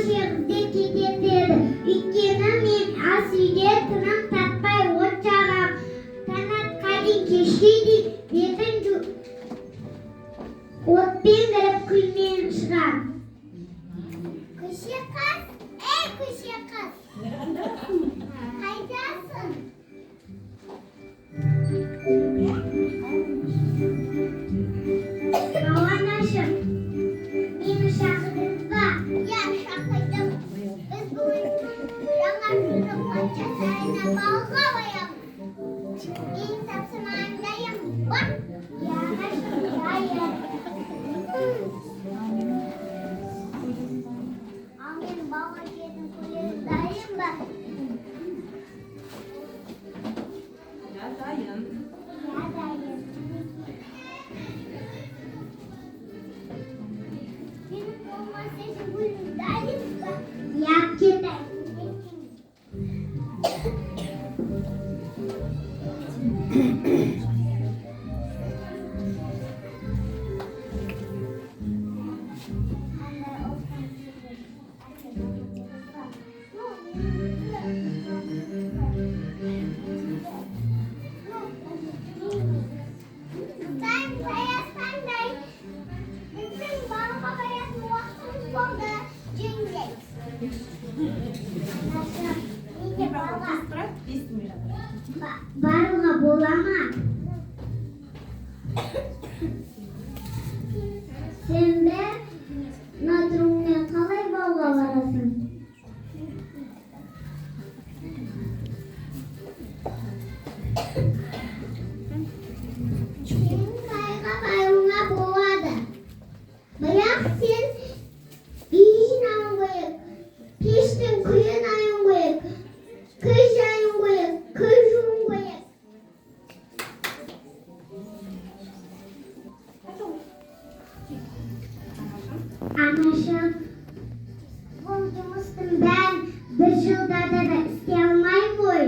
жерде кетеді. Өйткені мен ас үйде тыным таппай от жағам. Таң атқа дейін кешке дейін бетін отпен кіріп күлмен шығам. Көше қыз, көше қыз, қайдасың? Ауанашым, мені шақырдыңыз ба? Иә, шақырдым. Біз бүгін жаңа жылдың патшасына балға барамыз. Менің тапсырмам дайын ба? Иә, анашым, дайын. Ал мен балға келетін көйлегім дайын ба? Ja, dayın. Иә, дайын. Менің болмаса гүлім дайын ба? Иә, кетайын. Баруға бола ма? Сен бе натурыңмен қалай бауға барасың? Сен қайға баруға болады. Бірақ сен бейін аюың керек, пештің күлін аюың керек, көз жаюың керек, көз жууың керек. Анашым, бұл жұмыстың бәрін бір жылда да істей алмаймын ғой.